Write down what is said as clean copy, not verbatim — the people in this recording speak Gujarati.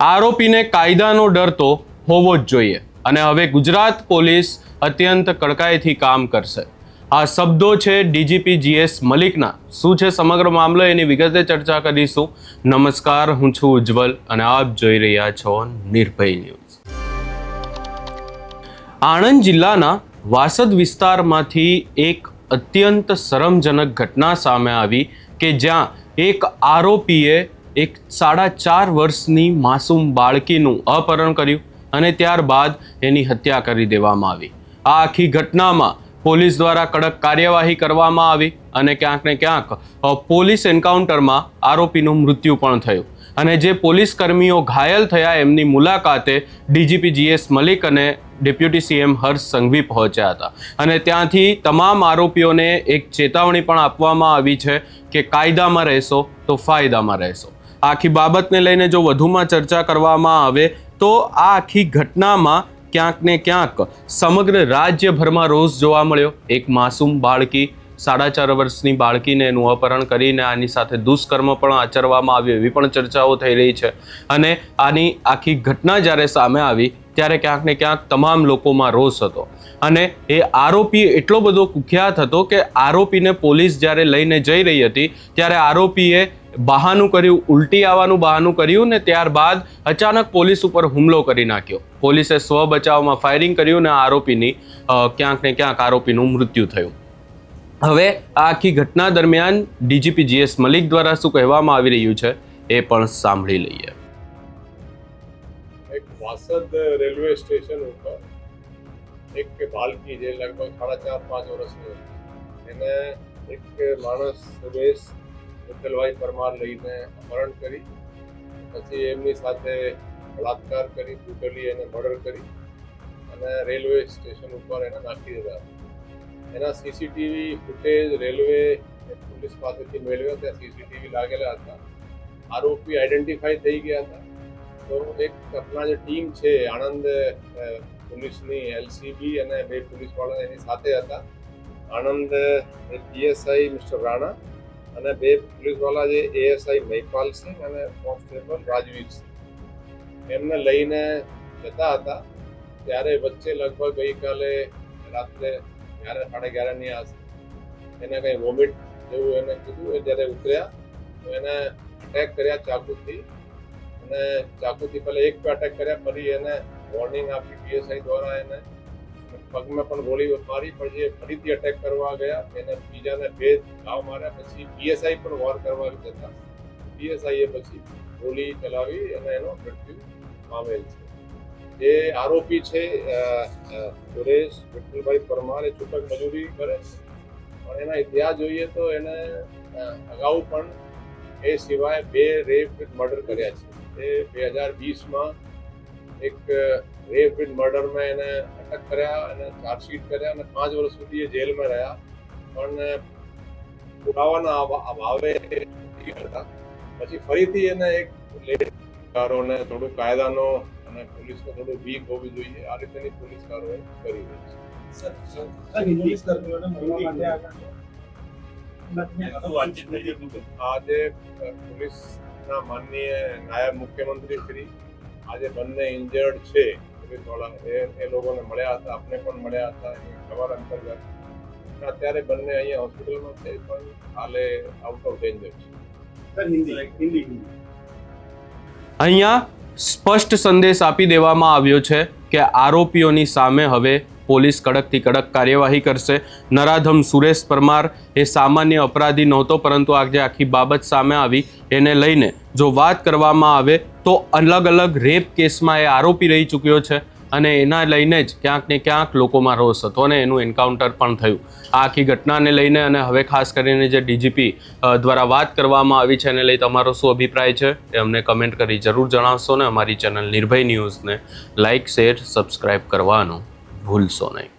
આરોપીને કાયદાનો ડર તો હોવો જ જોઈએ અને હવે ગુજરાત પોલીસ અત્યંત કડકાઈથી કામ કરશે. આ શબ્દો છે ડીજીપી GS મલિકના. શું છે સમગ્ર મામલો એની વિગતે ચર્ચા કરીશું. નમસ્કાર, હું છું ઉજ્જવલ અને આપ જોઈ રહ્યા છો નિર્ભય ન્યૂઝ. આણંદ જિલ્લાના વાસદ વિસ્તારમાંથી એક અત્યંત શરમજનક ઘટના સામે આવી કે જ્યાં એક આરોપીએ એક 4.5 વર્ષની માસૂમ બાળકીનું અપહરણ કર્યું અને ત્યારબાદ એની હત્યા કરી દેવામાં આવી. આ આખી ઘટનામાં પોલીસ દ્વારા કડક કાર્યવાહી કરવામાં આવી અને ક્યાંક ને ક્યાંક પોલીસ એન્કાઉન્ટરમાં આરોપીનું મૃત્યુ પણ થયું અને જે પોલીસ કર્મીઓ ઘાયલ થયા એમની મુલાકાતે ડીજીપી GS મલિક અને ડેપ્યુટી CM હર્ષ સંઘવી પહોંચ્યા હતા અને ત્યાંથી તમામ આરોપીઓને એક ચેતવણી પણ આપવામાં આવી છે કે કાયદામાં રહેશો તો ફાયદામાં રહેશો. આખી બાબતને લઈને જો વધુમાં ચર્ચા કરવામાં આવે તો આ આખી ઘટનામાં ક્યાંક ને ક્યાંક સમગ્ર રાજ્યભરમાં રોષ જોવા મળ્યો. એક માસૂમ બાળકી 4.5 વર્ષની બાળકીને એનું અપહરણ કરીને આની સાથે દુષ્કર્મ પણ આચરવામાં આવ્યું એવી પણ ચર્ચાઓ થઈ રહી છે અને આની આખી ઘટના જ્યારે સામે આવી ત્યારે ક્યાંક ને ક્યાંક તમામ લોકોમાં રોષ હતો અને એ આરોપી એટલો બધો કુખ્યાત હતો કે આરોપીને પોલીસ જ્યારે લઈને જઈ રહી હતી ત્યારે આરોપીએ બહાનું કર્યું, ઉલટી આવવાનું બહાનું કર્યું ને ત્યારબાદ અચાનક પોલીસ ઉપર હુમલો કરી નાખ્યો. પોલીસે સ્વ બચાવમાં ફાયરિંગ કર્યું ને આરોપીની ક્યાંક ને ક્યાંક આરોપીનું મૃત્યુ થયું. હવે આ આખી ઘટના દરમિયાન ડીજીપી GS મલિક દ્વારા શું કહેવામાં આવી રહ્યું છે એ પણ સાંભળી લઈએ. એક વાસદ રેલવે સ્ટેશન ઉપર એક બાળકી જે લગભગ 4.5 વર્ષની હતી એને એક માણસ સુરેશ વિઠ્ઠલભાઈ પરમાર લઈને અપહરણ કરી, પછી એમની સાથે બળાત્કાર કરી, બ્રુટલી એને મર્ડર કરી અને રેલવે સ્ટેશન ઉપર એને નાખી દીધા. એના CCTV ફૂટેજ રેલવે પોલીસ પાસેથી મેળવ્યા. ત્યાં CCTV લાગેલા હતા. આરોપી આઈડેન્ટિફાઈ થઈ ગયા હતા. તો એક આપણા જે ટીમ છે આણંદ પોલીસની LCB અને 2 પોલીસવાળા એની સાથે હતા. આણંદ PSI મિસ્ટર રાણા અને 2 પોલીસવાળા જે ASI મહિપાલસિંહ અને કોન્સ્ટેબલ રાજવીરસિંહ એમને લઈને જતા હતા. ત્યારે વચ્ચે લગભગ ગઈકાલે રાત્રે 11:30ની આસપાસ એને કંઈ વોમિટ જેવું એને કીધું. એ જ્યારે ઉતર્યા તો એને અટેક કર્યા ચાકુથી અને ચાકુથી પહેલાં એક અટેક કર્યા, ફરી એને વોર્નિંગ આપી PSI દ્વારા એને પગમાં પણ ગોળી મારી. પછી ફરીથી અટેક કરવા ગયા, એને બીજાને 2 ઘાવ માર્યા. પછી PSI પણ વોર કરવા જતા PSIએ પછી ગોળી ચલાવી અને એનો મૃત્યુ પામેલ છે. જે આરોપી છે સુરેશ વિઠ્ઠલભાઈ પરમાર એ છૂટક મજૂરી કરે છે, પણ એના ઇતિહાસ જોઈએ તો એને અગાઉ પણ એ સિવાય 2 રેપ વિથ મર્ડર કર્યા છે. એ 2020માં એક રેપ વિથ મર્ડરમાં એને અટક કર્યા અને ચાર્જશીટ કર્યા અને 5 વર્ષ સુધી એ જેલમાં રહ્યા, પણ પુરાવાના અભાવે હતા. પછી ફરીથી એને એક લેટકારોને થોડું કાયદાનો અને પોલીસનો થોડું વીક હોવી જોઈએ આ રીતેની પોલીસ કાર્યવાહી કરી રહી છે. આજે પોલીસના માનનીય નાયબ મુખ્યમંત્રી શ્રી આજે બંને ઇન્જર્ડ છે પોલીસવાળા એ લોકોને મળ્યા હતા, આપને પણ મળ્યા હતા એની ખબર અંતર્ગત. અત્યારે બંને અહીંયા હોસ્પિટલમાં છે પણ હાલે આઉટ ઓફ ડેન્જર છે. અહીંયા સ્પષ્ટ સંદેશ આપી દેવામાં આવ્યો છે કે આરોપીઓની સામે હવે પોલીસ કડકથી કડક કાર્યવાહી કરશે. નરાધમ સુરેશ પરમાર એ સામાન્ય અપરાધી નહોતો, પરંતુ આજે આખી બાબત સામે આવી એને લઈને જો વાત કરવામાં આવે તો અલગ અલગ રેપ કેસમાં એ આરોપી રહી ચૂક્યો છે અને એના લઈને જ ક્યાંક ને ક્યાંક લોકોમાં રોષ હતો અને એનું એન્કાઉન્ટર પણ થયું. આ આખી ઘટનાને લઈને અને હવે ખાસ કરીને જે ડીજીપી દ્વારા વાત કરવામાં આવી છે એને લઈ તમારો શું અભિપ્રાય છે એ અમને કમેન્ટ કરી જરૂર જણાવશો ને અમારી ચેનલ નિર્ભય ન્યૂઝને લાઇક, શેર, સબસ્ક્રાઈબ કરવાનું ભૂલશો નહીં.